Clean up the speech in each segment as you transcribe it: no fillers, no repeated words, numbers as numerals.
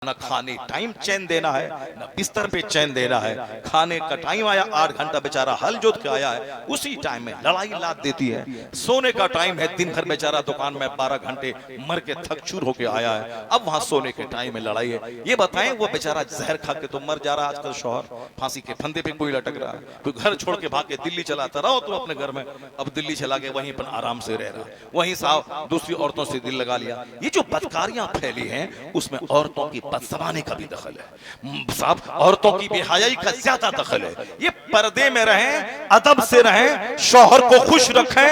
ना खाने टाइम चैन देना है, ना बिस्तर पे चैन देना है। खाने का टाइम आया, 8 घंटा बेचारा हल जोत के आया है, उसी टाइम में लड़ाई लाद देती है। सोने का टाइम है, दिन भर बेचारा दुकान में 12 घंटे मर के थक चूर होके आया है, अब वहां सोने के टाइम में लड़ाई है। ये बताएं वो बेचारा जहर खा के तो मर जा रहा है। आजकल शौहर फांसी के फंदे पे कोई लटक रहा है, कोई घर छोड़ के भाग के दिल्ली चलाता रहो तो अपने घर में, अब दिल्ली चला के वहीं पर आराम से रह रहा है, वहीं साहब दूसरी औरतों से दिल लगा लिया। ये जो बदकारियां फैली हैं उसमें औरतों की बदज़बानी का भी दखल है साहब, औरतों की बेहयाई का ज्यादा दखल है। ये पर्दे में रहें, अदब से रहें, शौहर को खुश रखें,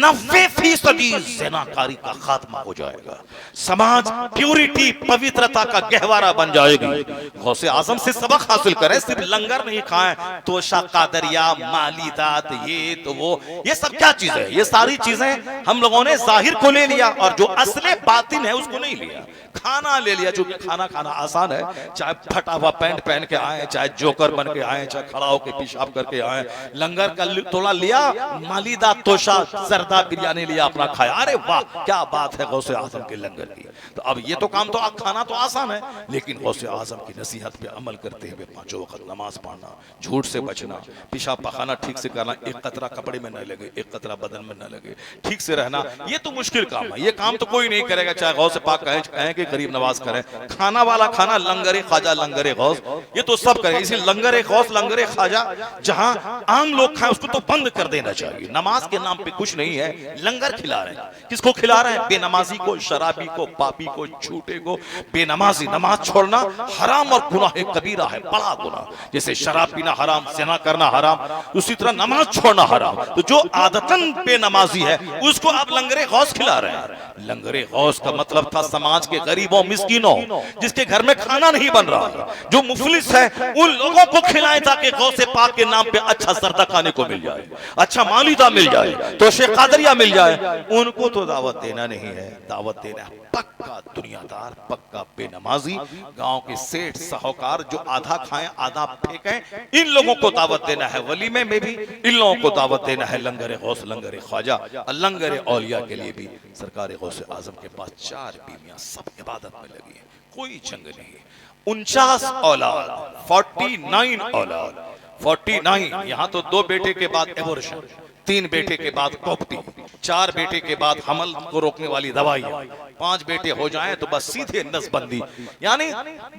90% ज़िनाकारी का खात्मा हो जाएगा। समाज प्यूरिटी पवित्रता का गहवारा बन जाएगी। गौसे आजम से सबक हासिल करें, सिर्फ लंगर नहीं खाएं, तोशा कादरिया मालीदात ये तो वो, ये सब क्या चीज है? ये सारी चीजें हम लोगों ने जाहिर को ले लिया और जो असले बातिन है उसको नहीं लिया। खाना ले लिया, जो खाना खाना आसान है, चाहे फटा हुआ पैंट पहन के आए, चाहे जोकर बन के आए, चाहे खड़ा होकर पेशाब करके आए। लंगर का थोड़ा लिया, मालीदा तोशा जरदा बिरयानी लिया, अपना खाया, अरे वाह क्या बात है गौसे आजम के लंगर की। तो अब ये तो काम तो खाना तो आसान है, लेकिन गौसे आजम की नसीहत पे अमल करते हुए 5 वक्त नमाज पढ़ना, झूठ से बचना, पेशाब पखाना ठीक से करना, एक कतरा कपड़े में न लगे, एक कतरा बदन में न लगे, ठीक से रहना। ये तो मुश्किल काम है, ये काम तो कोई नहीं करेगा, चाहे गौसे पाक कहें कि करीब नवाज करें। खाना वाला खाना लंगरे ख्वाजा लंगरे गौस, ये तो सब करें। इसी लंगरे गौस लंगरे ख्वाजा जहां आम लोग खाएं उसको तो बंद कर देना चाहिए। नमाज के नाम पे कुछ नहीं है, लंगर खिला रहे हैं। किसको खिला रहे हैं? बेनमाजी को, शराबी को, पापी को, झूठे को। बेनमाजी, नमाज छोड़ना हराम और गुनाह कबीरा है, बड़ा गुनाह। जैसे शराब पीना हराम, ज़िना करना हराम, उसी तरह नमाज छोड़ना हराम। तो जो आदतन बेनमाजी है उसको आप लंगरे गौस खिला रहे हैं। लंगरे गौस का मतलब था समाज के गरीबों मिस्कीनों, जिसके घर में खाना नहीं बन रहा, जो मुफलिस है, उन लोगों को खिलाएं ताकि गौसे पाक के नाम पे अच्छा सरदा खाने को मिल जाए, अच्छा मालिदा मिल जाए, तो शेख कादरिया मिल जाए। उनको तो दावत देना नहीं है, दावत देना है पक्का दुनियादार, पक्का बेनमाजी, गांव के सेठ साहूकार जो आधा खाएं आधा फेंकें, इन लोगों को दावत देना है। वलीमे में भी इन लोगों को दावत देना है। लंगरे गौस लंगरे ख्वाजा, लंगरे औलिया के लिए भी सरकार गौसे आजम के पास 4 बीवियां, सब इबादत में लगी है, कोई जंग नहीं। 49 औलाद, 49 औलाद, 49। यहाँ तो 2 बेटे के बाद एबॉर्शन, 3 बेटे के बाद कॉप्टी, 4 बेटे के बाद हमल को रोकने वाली दवाइयां, 5 बेटे हो जाएं तो बस सीधे नसबंदी। यानी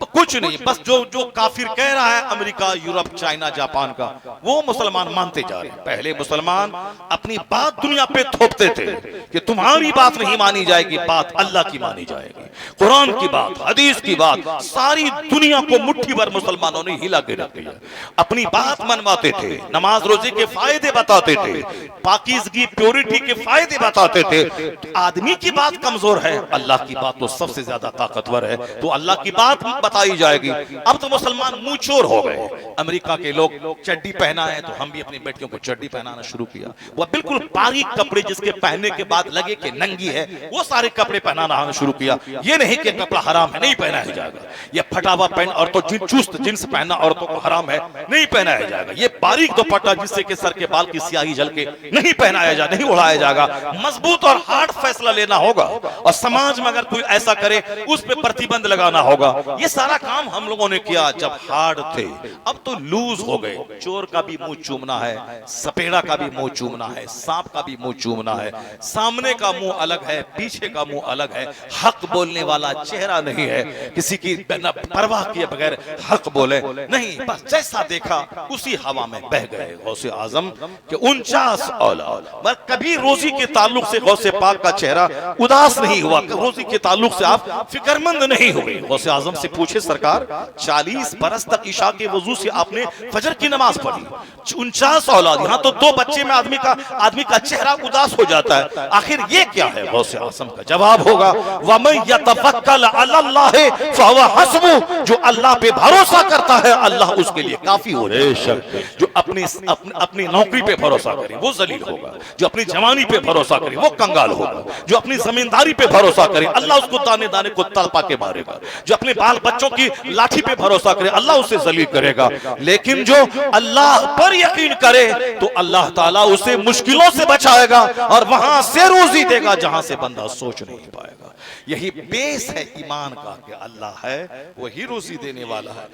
कुछ नहीं, बस जो काफिर कह रहा है अमेरिका, यूरोप, चाइना, जापान का, वो मुसलमान मानते जा रहे हैं। पहले मुसलमान अपनी बात दुनिया पे थोपते थे कि तुम्हारी बात नहीं मानी जाएगी, बात अल्लाह की मानी जाएगी, कुरान की बात, हदीस की बात। सारी दुनिया को मुट्ठी भर मुसलमानों ने हिला के रख दिया। अपनी बात मनवाते थे, नमाज रोजे के फायदे बताते थे, पाकीज़गी प्योरिटी के फायदे बताते थे। आदमी की बात कमजोर है, अल्लाह की बात तो सबसे ज्यादा ताकतवर है, तो अल्लाह की बात बताई जाएगी। अब तो मुसलमान मुंह चोर हो गए। अमेरिका के लोग चड्डी पहना है तो हम भी अपनी बेटियों को चड्डी पहनाना शुरू किया। वह बिल्कुल बारीक कपड़े जिसके पहनने के बाद लगे कि नंगी है, वो सारे कपड़े पहनाना हमने शुरू किया। ये नहीं कि कपड़ा हराम है, नहीं पहनाया जाएगा। ये फटा हुआ पैंट औरतों, चुस्त जिन्स पहनना औरतों को हराम है, नहीं पहनाया जाएगा। ये बारीक दुपट्टा जिससे कि सर के बाल की स्याही जल के नहीं पहनाया जाए, नहीं उड़ाया जाएगा। मजबूत और हार्ड फैसला लेना होगा और समाज में अगर कोई ऐसा करे उस पर प्रतिबंध लगाना होगा। ये सारा काम हम लोगों ने किया जब हार्ड थे, अब तो लूज हो गए। चोर का भी मुंह चूमना है, सपेड़ा का भी मुंह चूमना है, सांप का भी मुंह चूमना है। सामने का मुंह अलग है, पीछे का मुंह अलग है। हक बोलने वाला चेहरा नहीं है, किसी की परवाह किए बगैर हक बोले नहीं, बस जैसा देखा उसी हवा में बह गए। गौसे आजम के 49 औलाद, मगर कभी रोजी के ताल्लुक से गौसे पाक का चेहरा उदास नहीं हुआ, रोजी के ताल्लुक से आप फिक्रमंद नहीं हुए। गौसे आजम से पूछे सरकार, 40 बरस तक ईशा के वजू से आपने फजर की नमाज पढ़ी, 49 औलाद, यहाँ तो 2 बच्चे में आदमी का चेहरा उदास हो जाता है, आखिर ये क्या है? गौसे आजम का जवाब होगा, वमन यतवक्कल अलल्लाह फहुवा हस्बुह, जो अल्लाह पे भरोसा करता है अल्लाह उसके लिए काफी हो। जो अपनी नौकरी पे भरोसा करे वो जलील होगा। जो अपनी जवानी पे भरोसा करे वो कंगाल होगा। जो अपनी जमींदारी पे भरोसा करे अल्लाह उसको दाने दाने को तड़पा के मारेगा। जो अपने बाल बच्चों की लाठी पे भरोसा करे अल्लाह उसे जलील करेगा। लेकिन जो अल्लाह पर यकीन करे तो अल्लाह ताला उसे मुश्किलों से बचाएगा और वहां से रोजी देगा जहां से बंदा सोच नहीं पाएगा। यही बेस है ईमान का कि अल्लाह है, वही रोजी देने वाला है,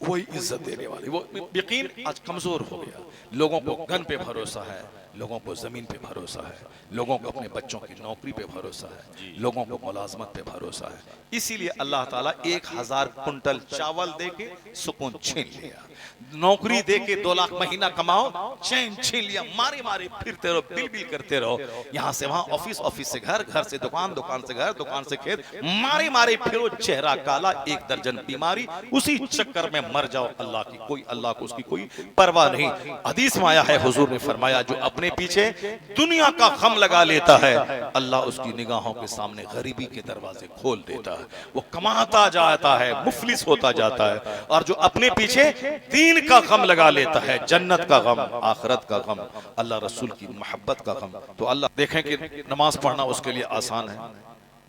वही इज्जत देने वाली। वो यकीन आज कमजोर हो गया। लोगों को गन पे भरोसा है, लोगों को जमीन पे भरोसा है, लोगों को अपने बच्चों की नौकरी पे भरोसा है, लोगों को मुलाजमत पे भरोसा है। इसीलिए अल्लाह ताला 1000 कुंटल चावल दे के सुकून छीन लिया, नौकरी दे के 2 लाख महीना कमाओ चैन छीन लिया। मारे मारे फिरते रहो, बिल बिल करते रहो, यहाँ से वहां, ऑफिस ऑफिस से घर, घर से दुकान, दुकान से घर, दुकान से खेत, मारे मारे फिरो, चेहरा काला, 1 दर्जन बीमारी, उसी चक्कर में मर जाओ। अल्लाह को उसकी कोई परवाह नहीं। हदीस में आया है, हुजूर ने फरमाया जो अपने पीछे दुनिया का गम लगा लेता है अल्लाह उसकी निगाहों के सामने गरीबी के दरवाजे खोल देता है। वो कमाता जाता है, मुफलिस होता जाता है। और जो अपने पीछे दीन का गम लगा लेता है, जन्नत का गम, आखिरत का गम, अल्लाह रसूल की मोहब्बत का गम, तो अल्लाह देखें कि नमाज पढ़ना उसके लिए आसान है,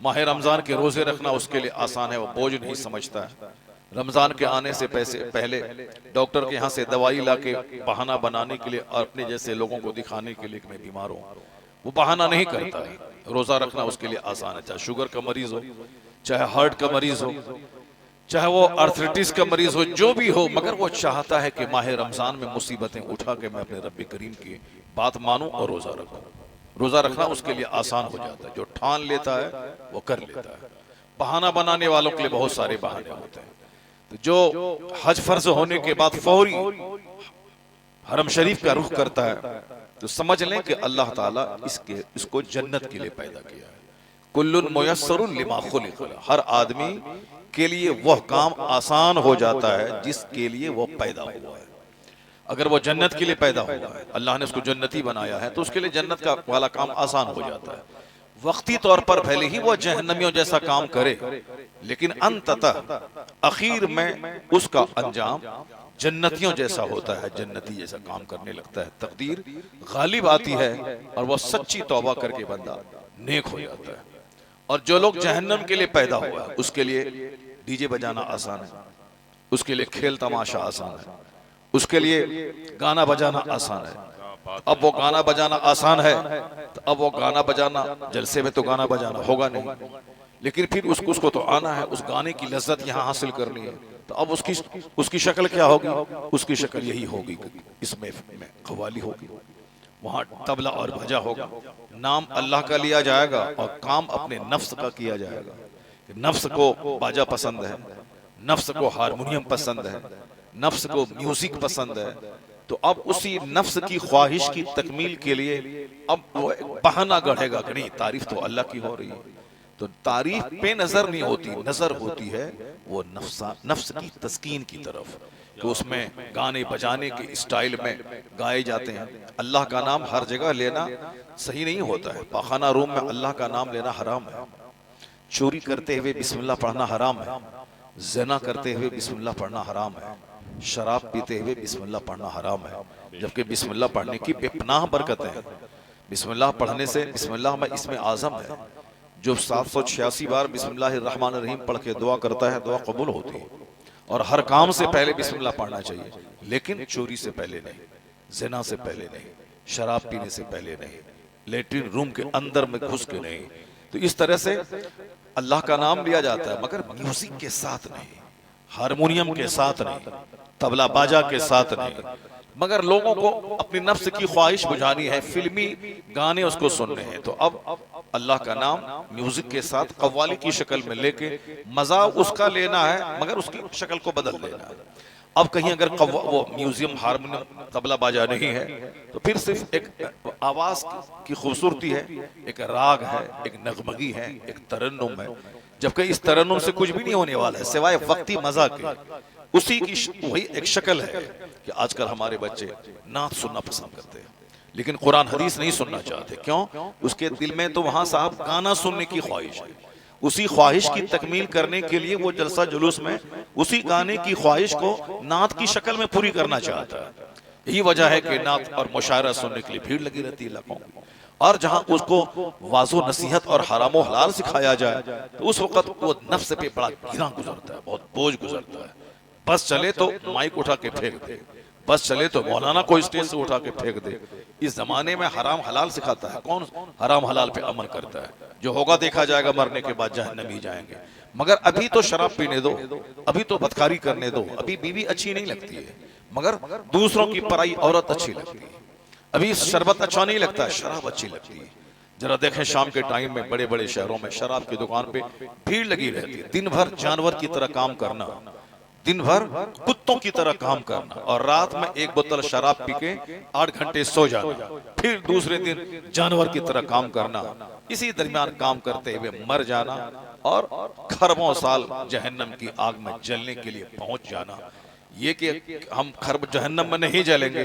माह रमजान के रोजे रखना उसके लिए आसान है, वो बोझ नहीं समझता है। रमजान के आने से पहले डॉक्टर के यहाँ से दवाई लाके बहाना बनाने के लिए और अपने जैसे लोगों को दिखाने के लिए कि मैं बीमार हूँ, वो बहाना नहीं करता है। रोजा रखना उसके लिए आसान है, चाहे शुगर का मरीज हो, चाहे हार्ट का मरीज हो, चाहे वो आर्थराइटिस का मरीज हो, जो भी हो, मगर वो चाहता है कि माह रमजान में मुसीबतें उठा के मैं अपने रब्बे करीम की बात मानूं और रोजा रखूं। रोजा रखना उसके लिए आसान हो जाता है। जो ठान लेता है वो कर लेता है। बहाना बनाने वालों के लिए बहुत सारे बहाने होते हैं। तो जो हज फर्ज होने के बाद फौरी हरम शरीफ का रुख करता है तो समझ लें कि अल्लाह ताला इसको जन्नत के लिए पैदा किया है। कुल्लुन मुयस्सरुन लिमा खुलिक़, हर आदमी के लिए वह काम आसान हो जाता है जिसके लिए वो पैदा हुआ है। अगर वो जन्नत के लिए पैदा हुआ है, अल्लाह ने उसको जन्नती बनाया है, तो उसके लिए जन्नत का वाला काम आसान हो जाता है। वक्ती तौर पर भले ही वो जहन्नमियों जैसा काम करे, लेकिन अंततः आखिर में उसका अंजाम जन्नतियों जैसा होता है, जन्नती जैसा काम करने लगता है। तकदीर गालिब आती है और वह सच्ची तौबा करके बंदा नेक हो जाता है। और जो लोग जहन्नम के लिए पैदा हुआ है उसके लिए डीजे बजाना आसान है, उसके लिए खेल तमाशा आसान है, उसके लिए गाना बजाना आसान है। अब वो गाना बजाना आसान है तो अब वो गाना बजाना, जलसे में तो गाना बजाना होगा नहीं, लेकिन फिर उसको तो आना है, उस गाने की लज्जत यहाँ हासिल करनी है। तो अब उसकी शक्ल क्या होगी? उसकी शक्ल यही होगी, इसमें कव्वाली होगी, वहाँ तबला और भजा होगा, नाम अल्लाह का लिया जाएगा और काम अपने नफ्स का किया जाएगा। नफ्स को बाजा पसंद है, नफ्स को हारमोनियम पसंद है, नफ्स को म्यूजिक पसंद है। तो अब उसी नफ्स की ख्वाहिश की तकमील के लिए अब वो बहाना गढ़ेगा कि नहीं, तारीफ तो अल्लाह की हो रही है। तो तारीफ पे नजर नहीं होती, नजर होती है वो नफ्स की तस्कीन की तरफ, तो उसमें गाने बजाने के स्टाइल में गाए जाते हैं। अल्लाह का नाम हर जगह लेना सही नहीं होता है। पाखाना रूम में अल्लाह का नाम लेना हराम है, चोरी करते हुए बिस्मिल्लाह पढ़ना हराम है, ज़िना करते हुए बिस्मिल्लाह पढ़ना हराम है, शराब पीते हुए बिस्मिल्लाह पढ़ना हराम है, जबकि बिस्मिल्लाह पढ़ने की बेपनाह बरकतें हैं। बिस्मिल्लाह पढ़ने से, बिस्मिल्लाह में इसमें आज़म है, जो 786 बार बिस्मिल्लाहिर्रहमानिर्रहीम पढ़ के दुआ करता है दुआ कबूल होती है। और हर काम से पहले बिस्मिल्लाह पढ़ना चाहिए, लेकिन चोरी से पहले नहीं, ज़िना से पहले नहीं, शराब पीने से पहले नहीं, लेटरिन रूम के अंदर में घुस के नहीं। तो इस तरह से अल्लाह का नाम लिया जाता है, मगर म्यूजिक के साथ नहीं, हारमोनियम के साथ नहीं, तबला बाजा के साथ नहीं। मगर लोगों को अपनी नफ्स की ख्वाहिश बुझानी है, फिल्मी गाने उसको सुनने हैं, तो अब अल्लाह का नाम म्यूजिक के साथ कव्वाली की शक्ल में लेके मजा उसका लेना है, मगर उसकी शक्ल को बदल देना है। अब कहीं अगर वो म्यूजियम, हारमोनियम, तबला बाजा नहीं है तो फिर सिर्फ एक आवाज की खूबसूरती है, एक राग है, एक नगमगी है, एक तरन्नुम है, जबकि इस तरन्नुम से कुछ भी नहीं होने वाला है सिवाय वक्ती मजा के। उसी की वही एक शक्ल है कि आजकल हमारे बच्चे नात सुनना पसंद करते हैं, लेकिन कुरान हदीस नहीं सुनना चाहते। क्यों? उसके दिल में तो वहां साहब गाना सुनने की ख्वाहिश है। उसी ख्वाहिश की तकमील करने के लिए वो जलसा जुलूस में उसी गाने की ख्वाहिश को नात की शक्ल में पूरी करना चाहता है। यही वजह है कि नात और मुशायरा सुनने के लिए भीड़ लगी रहती है लाखों की। और जहां उसको वाजो नसीहत और हराम व हलाल सिखाया जाए तो उस वक्त वो नफ्स पे बड़ा गिरा गुजरता है, बहुत बोझ गुजरता है। बस चले तो माइक उठा के फेंक दे, बस चले तो मौलाना को स्टेज से उठा के फेंक दे। इस जमाने में हराम हलाल सिखाता है कौन? हराम हलाल पे अमल करता है। जो होगा देखा जाएगा, मरने के बाद जहन्नम ही जाएंगे। मगर अभी तो शराब पीने दो, अभी तो बदकारी करने दो, अभी बीवी अच्छी नहीं लगती है मगर दूसरों की पराई औरत अच्छी लगती है। अभी शरबत अच्छा नहीं लगता है, शराब अच्छी लगती है। जरा देखें शाम के टाइम में बड़े बड़े शहरों में शराब की दुकान पे भीड़ लगी रहती है। दिन भर जानवर की तरह काम करना, दिन भर कुत्तों की तरह काम करना और रात में एक बोतल शराब पी के 8 घंटे सो जाना, फिर दूसरे दिन जानवर की तरह काम करना। इसी दरमियान काम करते हुए मर जाना और खरबों साल जहन्नम की आग में जलने के लिए पहुंच जाना। ये कि हम खरब जहन्नम में नहीं जलेंगे,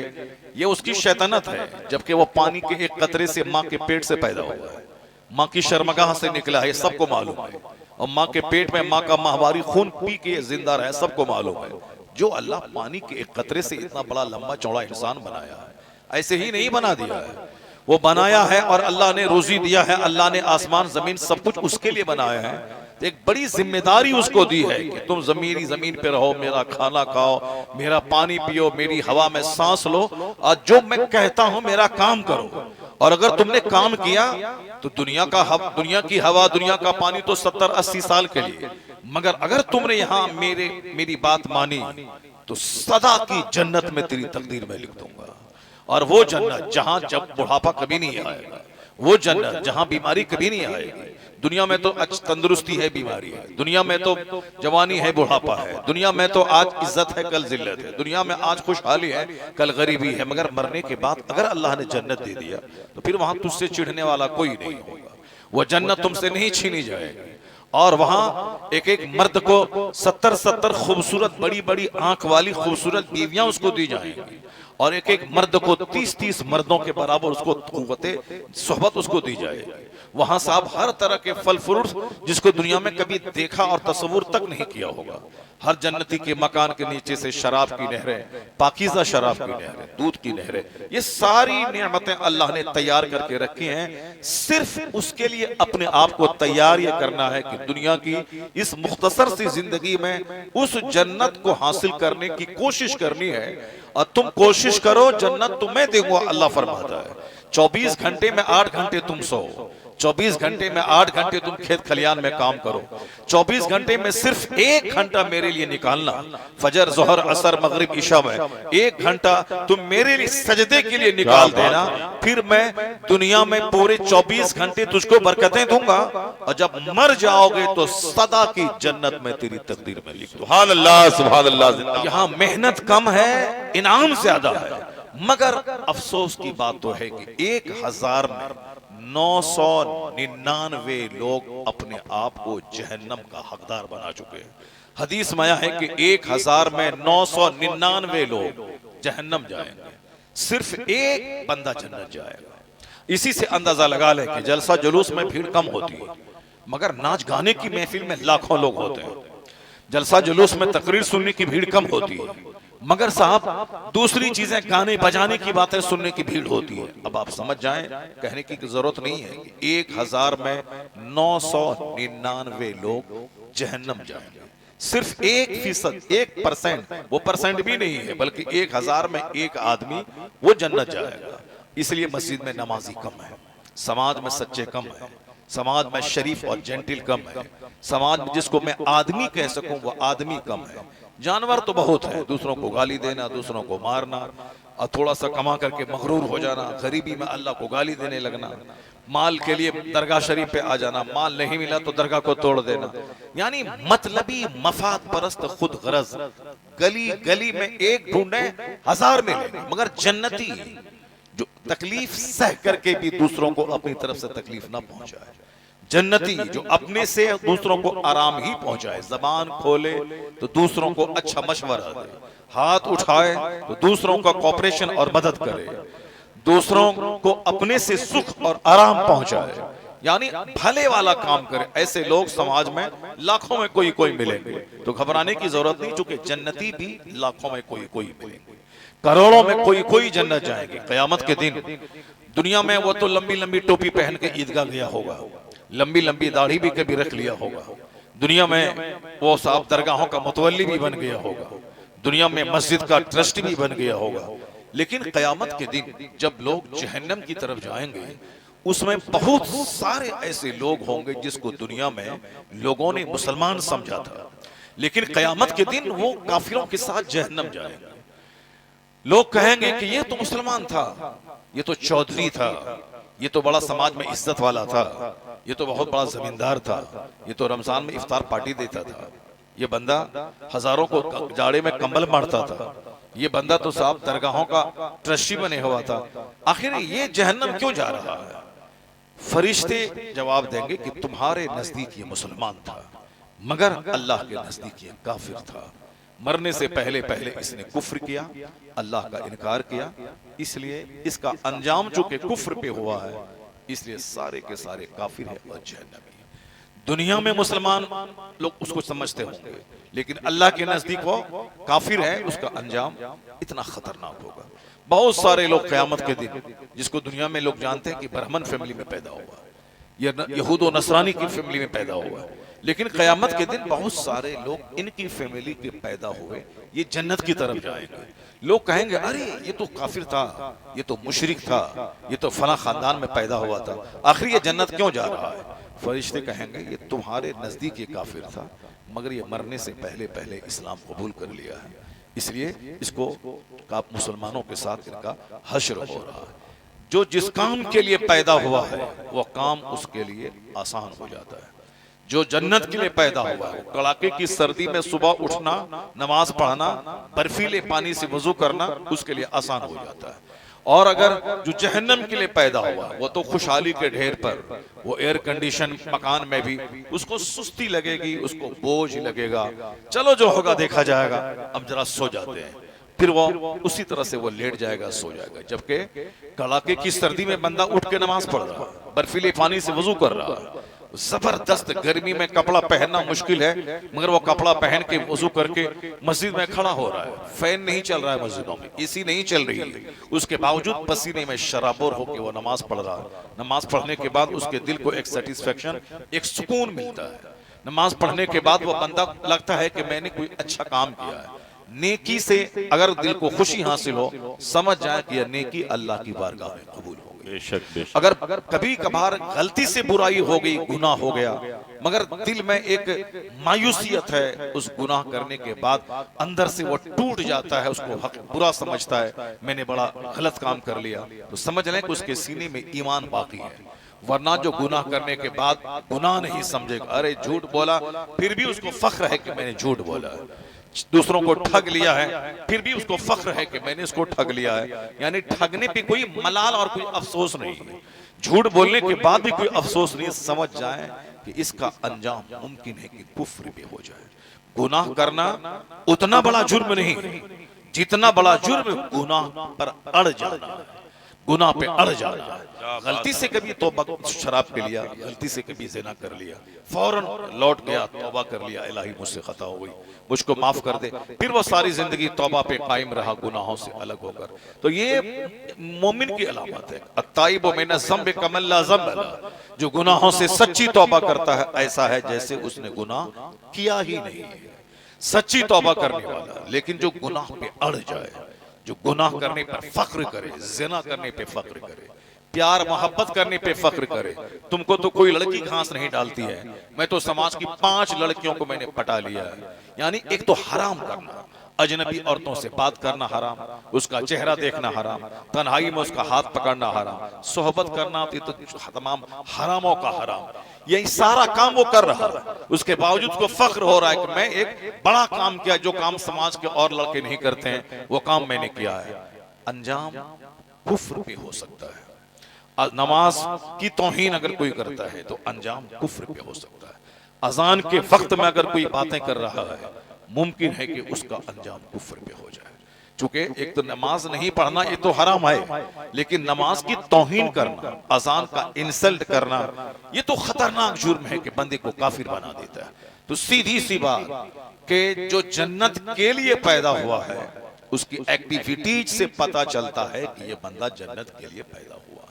ये उसकी शैतानत है, जबकि वो पानी के एक कतरे से माँ के पेट से पैदा हुआ है, माँ की शर्मगाह से निकला है, सबको मालूम है। और माँ के पेट में माँ का माहवारी खून पी के जिंदा रहा है, सबको मालूम है। जो अल्लाह पानी के एक कतरे से इतना बड़ा लंबा चौड़ा इंसान बनाया है, ऐसे ही नहीं बना दिया है, वो बनाया है और अल्लाह ने रोजी दिया है, अल्लाह ने आसमान जमीन सब कुछ उसके लिए बनाया है। एक बड़ी जिम्मेदारी उसको दी है कि तुम जमीन पे रहो, मेरा खाना खाओ, मेरा पानी पियो, मेरी हवा में सांस लो और जो मैं कहता हूं मेरा काम करो। और अगर तुमने काम किया तो दुनिया की हवा, दुनिया का पानी तो 70-80 साल के लिए, मगर अगर तुमने यहाँ मेरी बात मानी तो सदा की जन्नत में तेरी तकदीर में लिख दूंगा। और वो जन्नत जहां जब बुढ़ापा कभी नहीं आएगा, वो जन्नत जहां बीमारी कभी नहीं आएगी। दुनिया में तो आज तंदुरुस्ती है, बीमारी है, दुनिया में तो जवानी है, बुढ़ापा है, दुनिया में तो आज इज्जत है, कल जिल्लत है, दुनिया में आज खुशहाली है, कल गरीबी है। मगर मरने के बाद अगर अल्लाह ने जन्नत दे दिया तो फिर वहां तुझसे चिढ़ने वाला कोई नहीं होगा, वो जन्नत तुमसे नहीं छीनी जाएगी। और वहां एक एक मर्द को 70-70 खूबसूरत बड़ी बड़ी आंख वाली खूबसूरत बीवियां उसको दी जाएंगी और एक एक मर्द को 30-30 मर्दों के बराबर उसको कुव्वते सोहबत उसको दी जाएगी। वहां साहब हर तरह के फल फ्रूट जिसको दुनिया में कभी देखा और तस्वुर तक नहीं किया होगा। हर जन्नती के मकान के नीचे से शराब की नहरें, पाकीज़ा शराब की नहरें, दूध की नहरें, ये सारी नेमतें अल्लाह ने तैयार करके रखी हैं। सिर्फ उसके लिए अपने आप को तैयार ये करना है कि दुनिया की इस मुख्तसर सी जिंदगी में उस जन्नत को हासिल करने की कोशिश करनी है। और तुम कोशिश करो, जन्नत तुम्हें दूंगा, अल्लाह फरमाता है। 24 घंटे में 8 घंटे तुम सो, 24 घंटे में 8 घंटे तुम खेत खलियान में काम करो, 24 घंटे में सिर्फ 1 घंटा मेरे लिए निकालना, फजर जोहर असर मगरिब इशा में 1 घंटा तुम मेरे लिए सजदे के लिए निकाल देना, फिर मैं दुनिया में पूरे 24 घंटे तुझको बरकतें दूंगा और जब मर जाओगे तो सदा की जन्नत में तेरी तकदीर में लिख दूं। सुभान अल्लाह, सुभान अल्लाह। यहाँ मेहनत कम है, इनाम ज्यादा है, मगर अफसोस की बात तो है कि 1000 में 999 लोग अपने आप को जहन्नम का हकदार बना चुके हैं। हदीस में आया है कि 1000 में 999 लोग जहन्नम जाएंगे, सिर्फ एक बंदा जन्नत जाएगा। इसी से अंदाजा लगा ले कि जलसा जुलूस में भीड़ कम होती है, मगर नाच गाने की महफिल में लाखों लोग होते हैं। जलसा जुलूस में तकरीर सुनने की भीड़ कम होती है, मगर साहब दूसरी चीजें गाने बजाने की बातें सुनने की भीड़ होती है। अब आप समझ जाएं, कहने की जरूरत नहीं है कि 1000 में 999 लोग जहन्नम जाएंगे, सिर्फ 1%, 1%, वो परसेंट भी नहीं है, बल्कि 1000 में एक आदमी वो जन्नत जाएगा। इसलिए मस्जिद में नमाजी कम है, समाज में सच्चे कम है, समाज में शरीफ और जेंटिल कम है, समाज में जिसको मैं आदमी कह सकूं वो आदमी कम है। जानवर तो बहुत है, दूसरों को गाली देना, दूसरों को मारना और थोड़ा सा कमा करके मगरूर हो जाना, गरीबी में अल्लाह को गाली देने लगना, माल के लिए दरगाह शरीफ पे आ जाना, माल नहीं मिला तो दरगाह को तोड़ देना, यानी मतलबी मफाद परस्त खुद गरज। गली गली में एक ढूंढे 1000 मिले, मगर जन्नती जो तकलीफ सह करके भी दूसरों को अपनी तरफ से तकलीफ ना पहुंचाए, जन्नती जो अपने से दूसरों को आराम ही पहुंचाए, जबान खोले तो दूसरों को अच्छा मशवरा दे, हाथ उठाए तो दूसरों का कॉपरेशन और मदद करे, दूसरों को अपने से सुख और आराम पहुंचाए, यानी भले वाला काम करे। ऐसे लोग समाज में लाखों में कोई कोई मिलेंगे, तो घबराने की जरूरत नहीं, चूंकि जन्नती भी लाखों में कोई कोई मिलेंगे। करोड़ों में कोई कोई जन्नत जाएगी क़यामत के दिन। दुनिया में वो तो लंबी लंबी टोपी पहन के ईदगाह गया होगा, लंबी लंबी दाढ़ी भी कभी रख लिया होगा, दुनिया में वो साहब दरगाहों का मुतवल्ली भी बन गया होगा, दुनिया में मस्जिद का ट्रस्टी भी बन गया होगा। लेकिन क़यामत के दिन जब लोग जहन्नम की तरफ जाएंगे, उसमें बहुत सारे ऐसे लोग होंगे जिसको दुनिया में लोगों ने मुसलमान समझा था, लेकिन क़यामत के दिन वो काफिरों के साथ जहन्नम जाएंगे। लोग कहेंगे कि ये तो मुसलमान था, ये तो चौधरी था, ये तो बड़ा समाज में इज्जत वाला था, ये तो बहुत बड़ा जमींदार था, ये तो रमजान में इफ्तार पार्टी देता था, ये बंदा हजारों को जाड़े में कंबल मारता था, ये बंदा तो साहब दरगाहों का ट्रस्टी बने हुआ था, आखिर ये जहन्नम क्यों जा रहा है? फरिश्ते जवाब देंगे कि तुम्हारे नजदीक ये मुसलमान था, मगर अल्लाह के नजदीक ये काफिर था। मरने से पहले पहले इसने कुफ्र किया, अल्लाह का इनकार किया, इसलिए इसका अंजाम चूंकि कुफ्र पे हुआ है, इसलिए सारे के सारे काफिर है और जहन्नमी है। दुनिया में मुसलमान लोग उसको समझते होंगे, लेकिन अल्लाह के नजदीक वो काफिर है, उसका अंजाम इतना खतरनाक होगा। बहुत सारे लोग क़यामत के दिन, जिसको दुनिया में लोग जानते हैं कि ब्राह्मण फैमिली में पैदा हुआ, या यहूद और नसरानी की फैमिली में पैदा हुआ, लेकिन क़यामत के दिन बहुत सारे लोग इनकी फैमिली के पैदा हुए, ये जन्नत की तरफ जाएंगे। लोग कहेंगे अरे ये तो काफिर था, ये तो मुशरिक था, ये तो फला खानदान में पैदा हुआ था, आखिर ये जन्नत क्यों जा रहा है? फरिश्ते कहेंगे ये तुम्हारे नजदीक ये काफिर था, मगर ये मरने से पहले पहले इस्लाम कबूल कर लिया है, इसलिए इसको आप मुसलमानों के साथ इनका हश्र हो रहा है। जो जिस काम के लिए पैदा हुआ है वो काम उसके लिए आसान हो जाता है। जो जन्नत के लिए पैदा हुआ है, कड़ाके की सर्दी में सुबह उठना, नमाज पढ़ना, बर्फीले पानी से वजू करना उसके लिए आसान हो जाता है। और अगर जो जहन्नम के लिए पैदा हुआ वो तो खुशहाली के ढेर पर, वो एयर कंडीशन मकान में भी उसको सुस्ती लगेगी, उसको बोझ लगेगा, चलो जो होगा देखा जाएगा, अब जरा सो जाते हैं, फिर वो उसी तरह से वो लेट जाएगा, सो जाएगा। जबकि कड़ाके की सर्दी में बंदा उठ के नमाज पढ़ रहा है, बर्फीले पानी से वजू कर रहा है, जबरदस्त गर्मी में कपड़ा पहनना मुश्किल है, मगर वो कपड़ा पहन के वजू करके मस्जिद में खड़ा हो रहा है, फैन नहीं चल रहा है मस्जिदों में, एसी नहीं चल रही है, उसके बावजूद पसीने में शराबोर होकर वो नमाज पढ़ रहा है। नमाज पढ़ने के बाद उसके दिल को एक सेटिस्फेक्शन, एक सुकून मिलता है। नमाज पढ़ने के बाद वो बंदा लगता है कि मैंने कोई अच्छा काम किया है। नेकी से अगर दिल को खुशी हासिल हो, समझ जाए कि यह नेकी अल्लाह की बारगाह में कबूल हो। अगर कभी कभार गलती से बुराई हो गई, गुनाह हो गया, मगर दिल में एक मायूसियत है, उस गुनाह करने के बाद अंदर से वो टूट जाता है, उसको हक बुरा समझता है, मैंने बड़ा गलत काम कर लिया, तो समझ लें कि उसके सीने में ईमान बाकी है। वरना जो गुनाह करने के बाद गुनाह नहीं समझेगा, अरे झूठ बोला, फिर भी उसको फख्र है कि मैंने झूठ बोला, दूसरों को ठग लिया है, फिर भी उसको फख्र है कि मैंने इसको ठग लिया है, यानी ठगने पे कोई मलाल और कोई अफसोस नहीं है, झूठ बोलने के बाद भी कोई अफसोस नहीं। समझ जाए कि इसका अंजाम मुमकिन है कि कुफ्र भी हो जाए। गुनाह करना उतना बड़ा जुर्म नहीं, जितना बड़ा जुर्म गुनाह पर अड़ जाना है, गुनाह पे अड़ जाना है। गलती से कभी तौबा शराब पी लिया, गलती से कभी ज़िना कर लिया, फौरन लौट गया, तौबा कर लिया, इलाही मुझसे खता हो गई, मुझको माफ कर दे, फिर वो सारी जिंदगी तौबा पे कायम रहा गुनाहों से अलग होकर, तो ये मोमिन की अलामत है। अत्ताइबु मिन ज़म्बि कमन ला ज़म्ब लह, जो गुनाहों से सच्ची तौबा करता है ऐसा है जैसे उसने गुनाह किया ही नहीं है। सच्ची तौबा करने वाला, लेकिन जो गुनाह पे अड़ जाए, जो गुनाह करने पर फख्र करे, ज़िना करने पे फख्र करे, प्यार मोहब्बत करने पे फख्र करे, तुमको तो कोई लड़की घास नहीं डालती है, मैं तो समाज की 5 लड़कियों को मैंने पटा लिया है, यानी एक तो हराम करना, अजनबी औरतों से बात करना हराम, उसका चेहरा देखना हराम, तन्हाई में उसका हाथ पकड़ना हराम, सोहबत करना, तो तमाम हरामों का हराम, यही सारा काम वो कर रहा है। उसके बावजूद को फख्र हो रहा है कि मैं एक बड़ा काम किया, जो काम समाज के और लड़के नहीं करते हैं, वो काम मैंने किया है। अंजाम कुफ्र पे हो सकता है। नमाज की तौहीन अगर कोई करता है तो अंजाम कुफ्र पे हो सकता है। अजान के वक्त में अगर कोई बातें कर रहा है, मुमकिन है कि उसका अंजाम कुफ्र पे हो जाए। चूंकि एक तो नमाज नहीं पढ़ना ये तो हराम है, लेकिन नमाज की तौहीन करना, अजान का इंसल्ट करना, ये तो खतरनाक जुर्म है कि बंदे को काफिर बना देता है। तो सीधी सी बात कि जो जन्नत के लिए पैदा हुआ है उसकी एक्टिविटीज से पता चलता है कि ये बंदा जन्नत के लिए पैदा हुआ।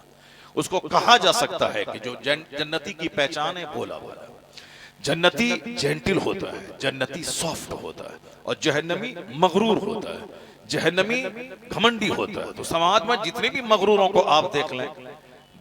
उसको कहा जा सकता है कि जो जन्नती की पहचान है भोला भाला, जन्नती जेंटिल होता है, जन्नती सॉफ्ट होता है, और जहन्नमी मगरूर होता है, जहन्नमी घमंडी होता है। तो समाज में जितने भी मगरूरों को आप देख लें,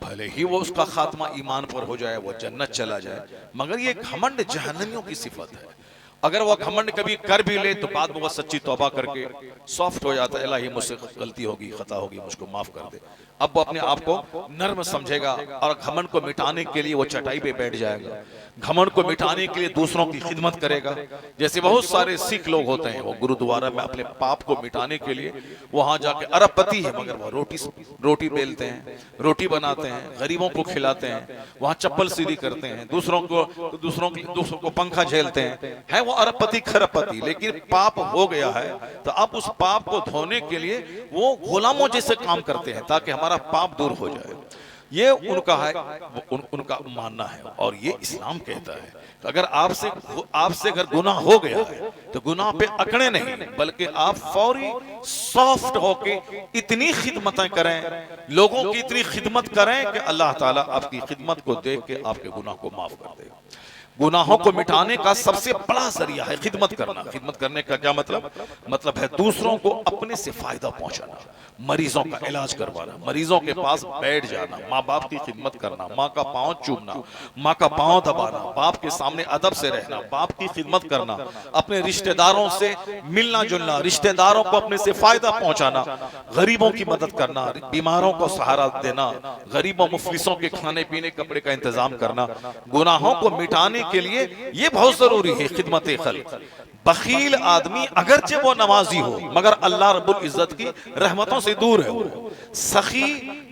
भले ही वो उसका खात्मा ईमान पर हो जाए, वो जन्नत चला जाए, मगर ये घमंड जहन्नमियों की सिफत है। अगर वो घमंड कभी कर भी ले तो बाद में वो सच्ची तौबा करके सॉफ्ट हो जाता है, इलाही मुझसे गलती होगी, खता होगी, मुझको माफ कर दे। अब वो अपने आप को नर्म समझेगा और घमंड को मिटाने के लिए वो चटाई पे बैठ जाएगा, घमंड को मिटाने के लिए दूसरों की खिदमत करेगा। जैसे बहुत सारे सिख लोग होते हैं, वो गुरुद्वारा में अपने पाप को मिटाने के लिए वहां जाके अरबपति है, मगर वो रोटी बेलते हैं, रोटी बनाते हैं, गरीबों को खिलाते हैं, वहां चप्पल सीधी करते हैं, दूसरों को पंखा झेलते हैं, है वो अरबपति खरबपति। लेकिन पाप हो गया है तो अब उस पाप को धोने के लिए वो गुलामों जैसे काम करते हैं ताकि हमारा पाप दूर हो जाए। ये उनका है, उनका मानना है। और ये इस्लाम कहता है कि अगर आपसे अगर गुनाह हो गया है तो गुनाह पे अकड़े नहीं, बल्कि आप फौरी सॉफ्ट होके इतनी खिदमतें करें, लोगों की इतनी खिदमत करें कि अल्लाह ताला आपकी खिदमत को देख के आपके गुनाह को माफ कर दे। गुनाहों को मिटाने का सबसे बड़ा जरिया है खिदमत करना। खिदमत करने का क्या मतलब है दूसरों को अपने से फायदा पहुंचाना, मरीजों का इलाज करवाना, मरीजों के पास बैठ जाना, माँ बाप की खिदमत करना, माँ का पांव चूमना, माँ का पांव दबाना, बाप के सामने अदब से रहना, बाप की खिदमत करना, अपने रिश्तेदारों से मिलना जुलना, रिश्तेदारों को अपने से फायदा पहुंचाना, गरीबों की मदद करना, बीमारों को सहारा देना, गरीबों मुफलिसों के खाने पीने कपड़े का इंतजाम करना। गुनाहों को मिटाने के लिए ये बहुत जरूरी है खिदमत खल्क। बखील आदमी अगरचे वो नमाजी हो मगर अल्लाह रब्बुल इज्जत की रहमतों से दूर है। वो सखी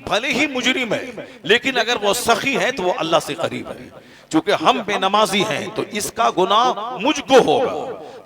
भले ही मुजरिम है, लेकिन अगर वो सखी है तो वो अल्लाह से करीब है। चूंकि हम बेनमाजी हैं तो इसका गुनाह मुझको होगा।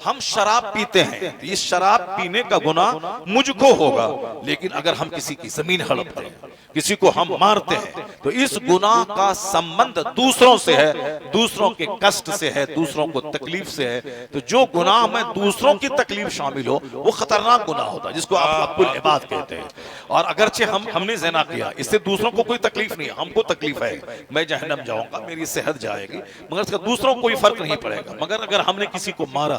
हम शराब पीते हैं तो इस शराब पीने का गुनाह मुझको होगा। लेकिन अगर हम किसी की जमीन हड़पते हैं, किसी को हम मारते हैं, तो इस गुनाह का संबंध दूसरों से है, दूसरों के कष्ट से है, दूसरों को तकलीफ से है। तो जो गुनाह में दूसरों की तकलीफ शामिल हो वो खतरनाक गुनाह होता है, जिसको आप अब्बुल इबाद कहते हैं। और अगरचे हमने ज़िना किया, इससे दूसरों को कोई तकलीफ नहीं, हमको तकलीफ है, मैं जहन्नम जाऊंगा, मेरी सेहत जाएगी, मगर इसका दूसरों को कोई फर्क नहीं पड़ेगा। मगर अगर हमने किसी को मारा,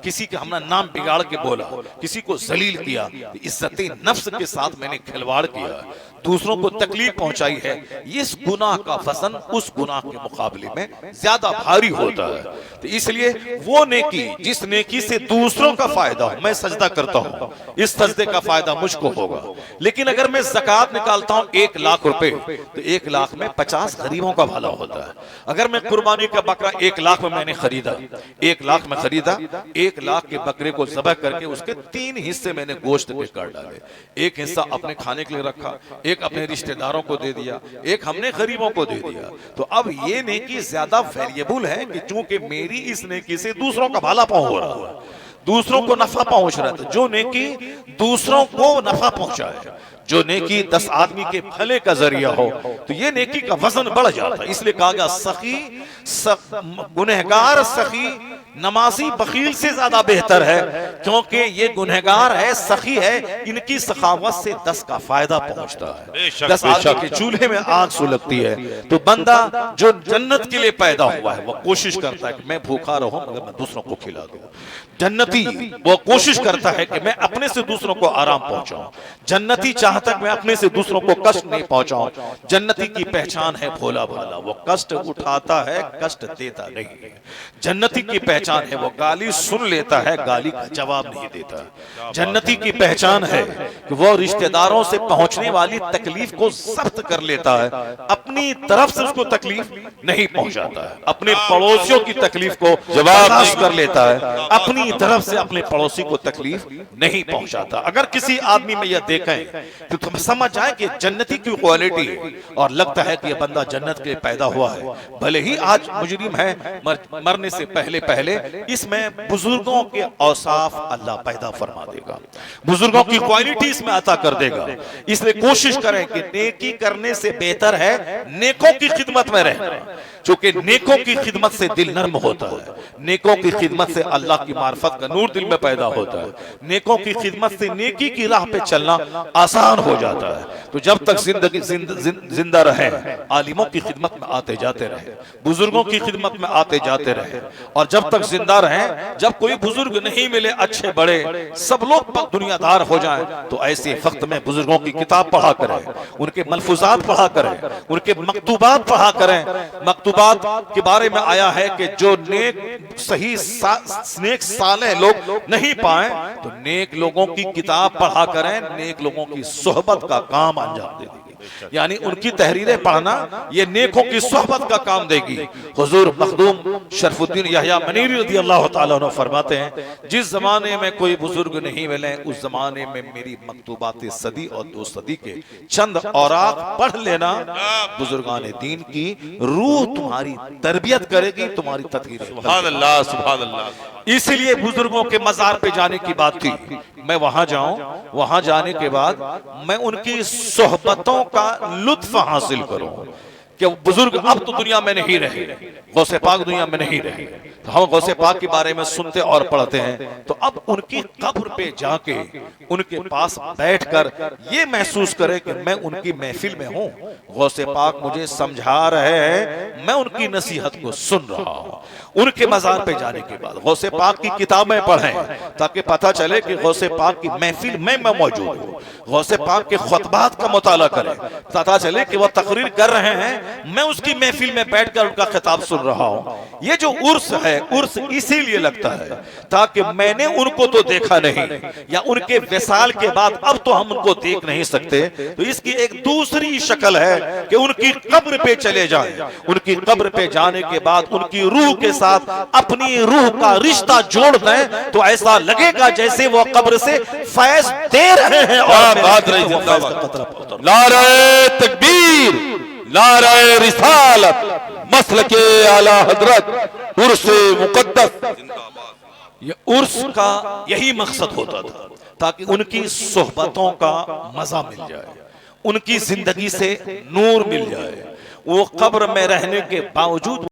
किसी का हमने नाम बिगाड़ के बोला, किसी को जलील किया, इज्जत नफ्स के साथ मैंने खिलवाड़ किया, दूसरों को तकलीफ पहुंचाई है, इस गुनाह का वजन उस गुनाह के मुकाबले में ज्यादा भारी होता है। तो इसलिए वो नेकी जिस नेकी से दूसरों का फायदा हो, मैं सजदा करता हूं, इस सजदे का फायदा मुझको होगा। लेकिन अगर मैं ज़कात निकालता हूं 1 लाख रुपए, तो 1 लाख में 50 गरीबों का भला होता है। अगर मैं कुर्बानी का बकरा 1 लाख में मैंने खरीदा, 1 लाख में खरीदा, 1 लाख के बकरे को ज़बह करके उसके 3 हिस्से मैंने गोश्त के कर डाले, एक हिस्सा अपने खाने के लिए रखा, एक अपने रिश्तेदारों को दे दिया, एक हमने गरीबों को दे दिया। तो अब ये नेकी ज्यादा वैल्यूएबल है कि चूंकि मेरी इस नेकी से दूसरों का भला हो रहा है, दूसरों को नफा पहुंच रहा है। जो नेकी दूसरों को नफा पहुंचाए, जो नेकी 10 आदमी के भले का जरिया हो, तो ये नेकी का वजन बढ़ जाता है। इसलिए कहा गया सखी गुनहगार सखी नमाजी बखील से ज्यादा बेहतर है, क्योंकि ये गुनहगार है, सखी है, इनकी सखावत से 10 का फायदा पहुंचता है। 10 आदमी के चूल्हे में आग सुलगती है। तो बंदा जो जन्नत के लिए पैदा हुआ है वो कोशिश करता है कि मैं भूखा रहूं मगर मैं दूसरों को खिला दूं। जन्नती वो कोशिश करता है कि मैं अपने से दूसरों को आराम पहुंचाऊं। जन्नती चाहता है मैं अपने से दूसरों को कष्ट नहीं पहुंचाऊं। जन्नती की पहचान है भोला भाला, वो कष्ट उठाता है, कष्ट देता नहीं है। जन्नती की पहचान है वो गाली सुन लेता है, गाली का जवाब नहीं देता। जन्नती की पहचान है कि वो रिश्तेदारों से पहुंचने वाली तकलीफ को जब्त कर लेता है, अपनी तरफ से उसको तकलीफ नहीं पहुंचाता है, अपने पड़ोसियों की तकलीफ को बर्दाश्त कर लेता है, अपनी तरफ से अपने पड़ोसी को तकलीफ नहीं पहुंचाता। अगर किसी आदमी में यह देखें तो तुम समझ जाए कि जन्नती की क्वालिटी है और लगता है कि यह बंदा जन्नत के पैदा हुआ है। भले ही आज मुजरिम है, मरने से पहले पहले इसमें बुजुर्गों के औसाफ अल्लाह पैदा फरमा देगा, बुजुर्गों की क्वालिटी इसमें अता कर देगा। इसलिए कोशिश करें कि नेकी करने से बेहतर है नेकों की खिदमत में रहना, क्योंकि नेकों की खिदमत से दिल नर्म होता है, नेकों की खिदमत से अल्लाह की मार्फत का नूर दिल में पैदा होता है, नेकों की खिदमत से नेकी की राह पे चलना आसान हो जाता है। तो जब तक जिंदगी जिंदा रहे आलिमों की खिदमत में आते जाते रहे, बुजुर्गों की खिदमत में आते जाते रहे, और जब तक जिंदा रहे, जब कोई बुजुर्ग नहीं मिले अच्छे बड़े, सब लोग दुनियादार हो जाएं, तो ऐसे वक्त में बुजुर्गों की किताब पढ़ा करें, उनके मलफूजात पढ़ा करें, उनके मकतूबात पढ़ा करें। मकतूबात के बारे में आया है कि जो नेक सही नेक साले लोग नहीं पाए तो नेक लोगों की किताब पढ़ा करें, नेक लोगों की सोहबत का काम अंजाम दे देगी। यानी उनकी तहरीरें पढ़ना ये नेकों की सोहबत का काम देगी। हुजूर मखदूम शरफुद्दीन यहया मनीरी रज़ी अल्लाह ताला अन्हु फरमाते हैं, जिस जमाने में कोई बुजुर्ग नहीं मिले उस जमाने में मेरी मकतूबात सदी और 2 सदी के चंद औराक पढ़ लेना, बुजुर्गान दीन की रूह तुम्हारी तरबियत करेगी, तुम्हारी तदहीर। सुभान अल्लाह, सुभान अल्लाह। इसीलिए बुजुर्गों के मजार पे जाने की बात थी, मैं वहां जाऊं, वहां जाने के बाद मैं उनकी सोहबतों का लुत्फ हासिल करूं कि बुजुर्ग अब तो दुनिया में नहीं रहे, गौसे पाक दुनिया में नहीं रहे, तो हम गौसे पाक के बारे में सुनते और पढ़ते हैं, तो अब उनकी कब्र पे जाके उनके पास बैठकर ये महसूस करे कि मैं उनकी महफिल में हूं, गौसे पाक मुझे समझा रहे हैं, मैं उनकी नसीहत को सुन रहा हूं। उनके मजार पे जाने के बाद गौसे पाक की किताबें पढ़ें ताकि पता चले कि गौसे पाक की महफिल में मैं मौजूद हूँ, गौसे पाक के खुतबात का मुताला करें, पता चले कि वह तकरीर कर रहे हैं, मैं उसकी महफिल में बैठकर उनका खिताब सुन रहा हूँ। ये जो उर्स है, उर्स इसीलिए लगता है ताकि मैंने उनको तो देखा नहीं, या उनके विसाल के बाद अब तो हम उनको देख नहीं सकते, तो इसकी एक दूसरी शक्ल है कि उनकी कब्र पे चले जाएं, उनकी कब्र पे जाने के बाद उनकी रूह के साथ अपनी रूह का रिश्ता जोड़ दें, तो ऐसा लगेगा जैसे वो कब्र से फैज दे रहे हैं। और बात रही जिंदाबाद, नारे तकबीर, नारे रिसालत, मसलके आला हजरत, उर्स मुकद्दस। ये उर्स का यही मकसद होता था ताकि उनकी सोहबतों का मजा मिल जाए, उनकी जिंदगी से नूर मिल जाए, वो कब्र में रहने के बावजूद